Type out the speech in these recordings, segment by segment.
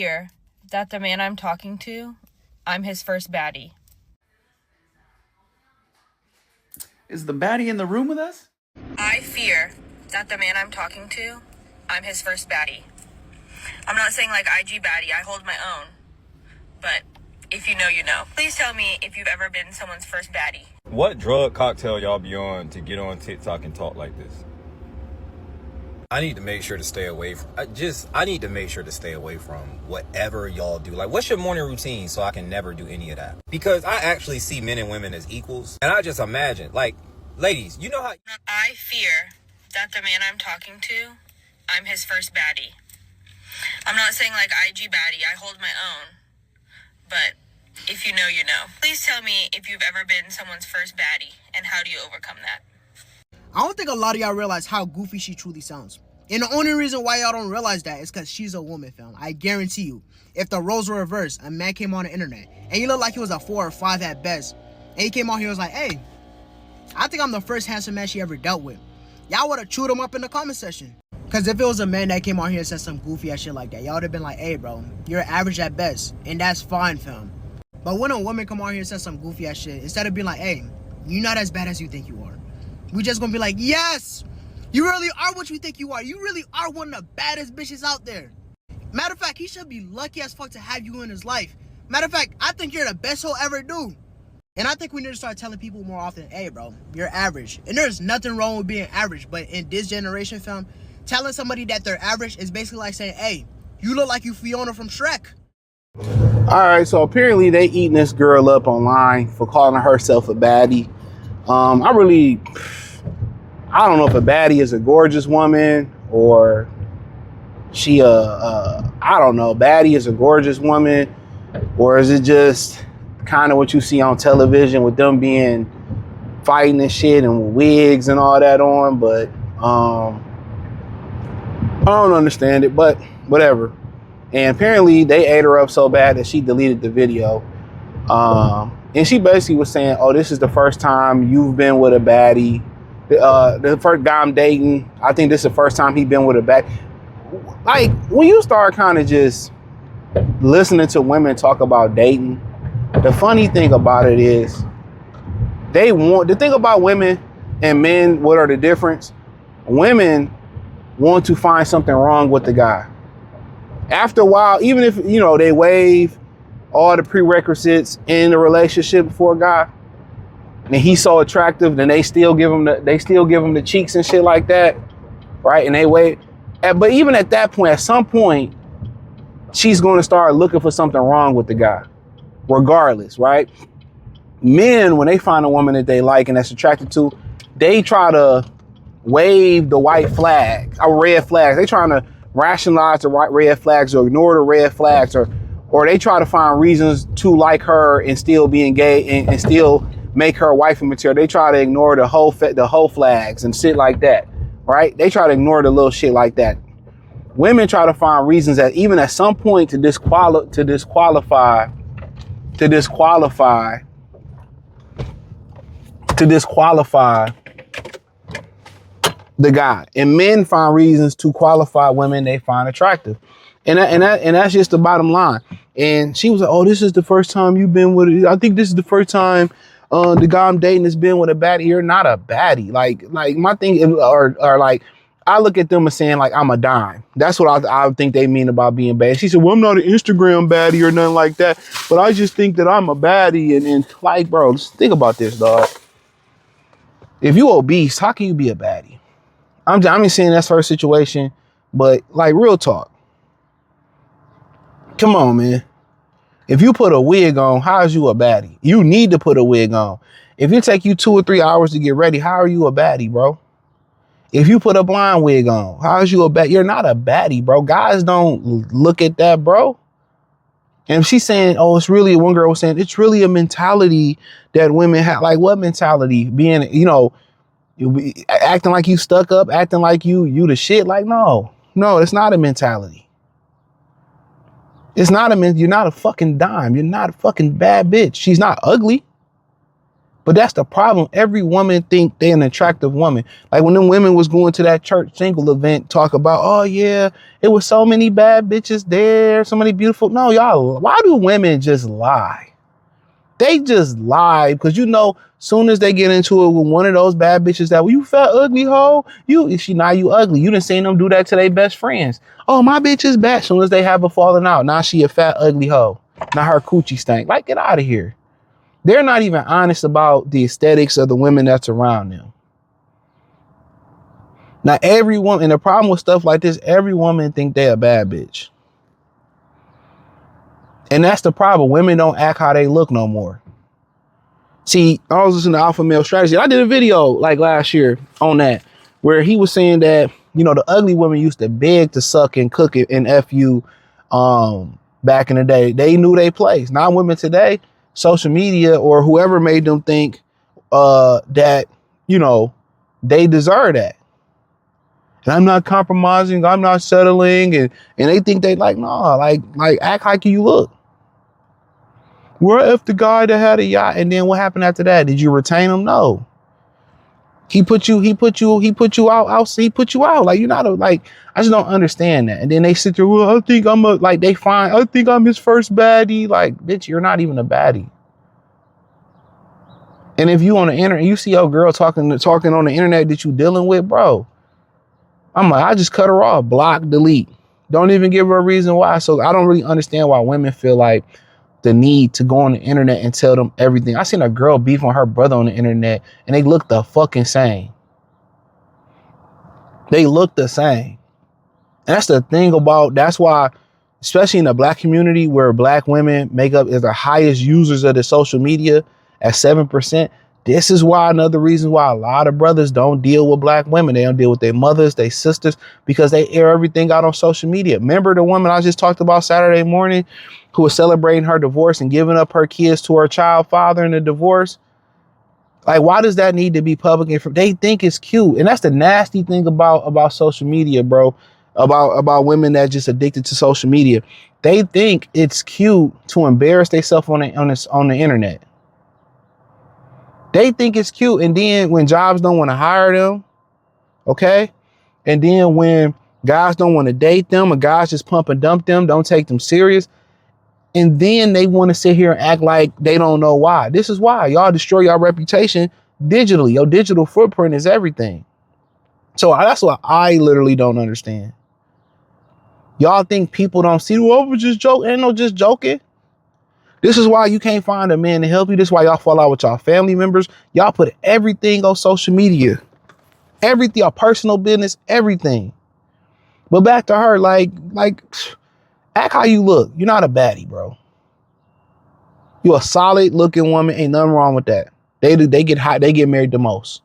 fear that the man I'm talking to, I'm his first baddie. Is the baddie in the room with us? I fear that the man I'm talking to, I'm his first baddie. I'm not saying like IG baddie, I hold my own. But if you know, you know. Please tell me if you've ever been someone's first baddie. What drug cocktail y'all be on to get on TikTok and talk like this? I need to make sure to stay away from whatever y'all do. Like, what's your morning routine so I can never do any of that? Because I actually see men and women as equals. And I just imagine, like, ladies, you know how... I fear that the man I'm talking to, I'm his first baddie. I'm not saying like IG baddie, I hold my own. But if you know, you know. Please tell me if you've ever been someone's first baddie and how do you overcome that? I don't think a lot of y'all realize how goofy she truly sounds. And the only reason why y'all don't realize that is because she's a woman, fam. I guarantee you, if the roles were reversed, a man came on the internet and he looked like he was a 4 or 5 at best, and he came on here and was like, hey, I think I'm the first handsome man she ever dealt with. Y'all would have chewed him up in the comment section. Because if it was a man that came on here and said some goofy ass shit like that, y'all would have been like, hey, bro, you're average at best. And that's fine, fam. But when a woman come on here and says some goofy ass shit, instead of being like, hey, you're not as bad as you think you are, we just gonna be like, yes, you really are what you think you are. You really are one of the baddest bitches out there. Matter of fact, he should be lucky as fuck to have you in his life. Matter of fact, I think you're the best he'll ever do. And I think we need to start telling people more often, hey, bro, you're average. And there's nothing wrong with being average. But in this generation, fam, telling somebody that they're average is basically like saying, hey, you look like you Fiona from Shrek. All right, so apparently they eating this girl up online for calling herself a baddie. I don't know if a baddie is a gorgeous woman or I don't know, baddie is a gorgeous woman, or is it just kind of what you see on television with them being fighting and shit and with wigs and all that on, but I don't understand it, but whatever. And apparently they ate her up so bad that she deleted the video. And she basically was saying, oh, this is the first time you've been with a baddie. The first guy I'm dating, I think this is the first time he's been with a baddie. Like, when you start kind of just listening to women talk about dating, the funny thing about it is the thing about women and men, what are the difference? Women want to find something wrong with the guy. After a while, even if, you know, they waive all the prerequisites in the relationship for a guy, and he's so attractive, then they still give him the cheeks and shit like that, right? And they wait. But even at that point, at some point, she's going to start looking for something wrong with the guy, regardless, right? Men, when they find a woman that they like and that's attracted to, they try to wave the white flag, or red flags. They trying to rationalize the red flags or ignore the red flags, or they try to find reasons to like her and still be engaged and still make her wifey material. They try to ignore the whole flags and shit like that, right? They try to ignore the little shit like that. Women try to find reasons that even at some point to disqualify the guy. And men find reasons to qualify women they find attractive. And that's just the bottom line. And she was like, oh, this is the first time you've been with it. I think this is the first time the guy I'm dating has been with a baddie. You're not a baddie. Like my thing, or like, I look at them as saying like, I'm a dime. That's what I think they mean about being bad. She said, well, I'm not an Instagram baddie or nothing like that, but I just think that I'm a baddie. And like, bro, just think about this, dog. If you obese, how can you be a baddie? I'm just saying that's her situation, but like, real talk. Come on, man. If you put a wig on, how is you a baddie? You need to put a wig on. If it take you 2 or 3 hours to get ready, how are you a baddie, bro? If you put a blonde wig on, how is you a baddie? You're not a baddie, bro. Guys don't look at that, bro. And she's saying, oh, it's really, one girl was saying, it's really a mentality that women have. Like, what mentality? Being, you know, acting like you stuck up, acting like you the shit. Like, no, it's not a mentality. It's not you're not a fucking dime. You're not a fucking bad bitch. She's not ugly. But that's the problem. Every woman think they an attractive woman. Like when them women was going to that church single event, talk about, oh yeah, it was so many bad bitches there, so many beautiful. No, y'all, why do women just lie? They just lie because soon as they get into it with one of those bad bitches that, well, you fat ugly hoe, you ugly. You done seen them do that to their best friends. Oh, my bitch is bad. Soon as they have a falling out, now she a fat ugly hoe. Now her coochie stank. Like, get out of here. They're not even honest about the aesthetics of the women that's around them. Now, every woman, and the problem with stuff like this, every woman think they a bad bitch. And that's the problem. Women don't act how they look no more. See, I was listening to Alpha Male Strategy. I did a video like last year on that, where he was saying that, the ugly women used to beg to suck and cook it and F you back in the day. They knew their place. Now women today, social media or whoever made them think that, they deserve that. And I'm not compromising, I'm not settling, and they think they like act like you look. We're F the guy that had a yacht, and then what happened after that? Did you retain him? No. He put you out. He put you out. Like, you're not I just don't understand that. And then they sit there, well, I think I think I'm his first baddie. Like, bitch, you're not even a baddie. And if you on the internet, you see your girl talking on the internet that you dealing with, bro, I'm like, I just cut her off, block, delete. Don't even give her a reason why. So I don't really understand why women feel like the need to go on the internet and tell them everything. I seen a girl beef on her brother on the internet and they look the fucking same. They look the same. And that's the thing that's why, especially in the black community where black women make up as the highest users of the social media at 7%. This is why another reason why a lot of brothers don't deal with black women. They don't deal with their mothers, their sisters, because they air everything out on social media. Remember the woman I just talked about Saturday morning who was celebrating her divorce and giving up her kids to her child father in the divorce? Like, why does that need to be public? They think it's cute. And that's the nasty thing about social media, bro, about women that just addicted to social media. They think it's cute to embarrass themselves on the internet. They think it's cute. And then when jobs don't want to hire them, okay? And then when guys don't want to date them or guys just pump and dump them, don't take them serious. And then they want to sit here and act like they don't know why. This is why. Y'all destroy your reputation digitally. Your digital footprint is everything. So that's what I literally don't understand. Y'all think people don't see, well, we're just joking. Ain't no just joking. This is why you can't find a man to help you. This is why y'all fall out with y'all family members. Y'all put everything on social media. Everything, your personal business, everything. But back to her, act how you look. You're not a baddie, bro. You're a solid looking woman. Ain't nothing wrong with that. They get hot. They get married the most.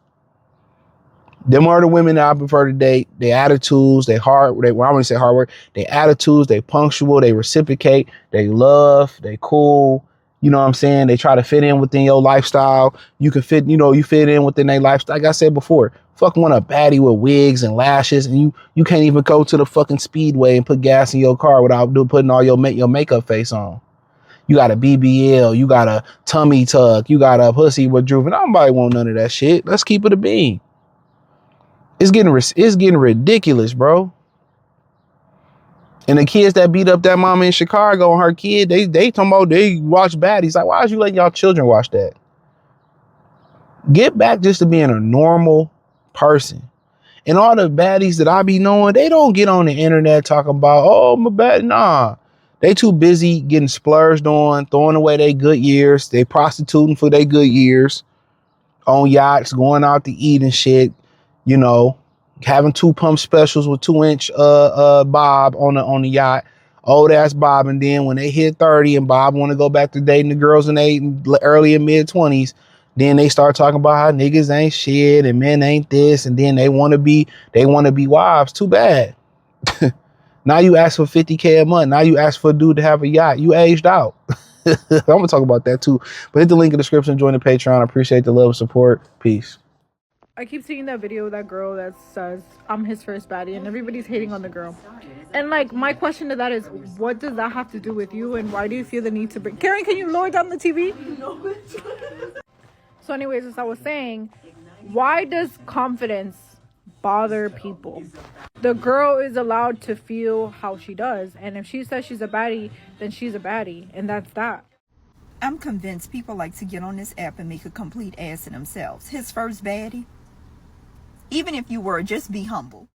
Them are the women that I prefer to date. Their attitudes, I wouldn't say hard work. Their attitudes, they punctual, they reciprocate, they love, they cool. You know what I'm saying? They try to fit in within your lifestyle. You can fit, you fit in within their lifestyle. Like I said before, fucking want a baddie with wigs and lashes, and you can't even go to the fucking speedway and put gas in your car without putting all your makeup face on. You got a BBL, you got a tummy tuck, you got a pussy with drooping. Nobody want none of that shit. Let's keep it a bean. It's getting ridiculous, bro. And the kids that beat up that mama in Chicago and her kid, they talking about they watch baddies. Like, why is you letting y'all children watch that? Get back just to being a normal person. And all the baddies that I be knowing, they don't get on the internet talking about, oh, my bad. Nah. They too busy getting splurged on, throwing away their good years. They prostituting for their good years. On yachts, going out to eat and shit. Having 2 pump specials with 2-inch Bob on the yacht, old ass Bob. And then when they hit 30 and Bob want to go back to dating the girls in their early and mid 20s, then they start talking about how niggas ain't shit and men ain't this, and then they want to be wives. Too bad. Now you ask for $50K a month. Now you ask for a dude to have a yacht. You aged out. I'm gonna talk about that too. But hit the link in the description. Join the Patreon. I appreciate the love and support. Peace. I keep seeing that video with that girl that says I'm his first baddie, and everybody's hating on the girl. And my question to that is, what does that have to do with you, and why do you feel the need to bring Karen, can you lower down the TV? So anyways, as I was saying, why does confidence bother people? The girl is allowed to feel how she does, and if she says she's a baddie, then she's a baddie, and that's that. I'm convinced people like to get on this app and make a complete ass of themselves. His first baddie. Even if you were, just be humble.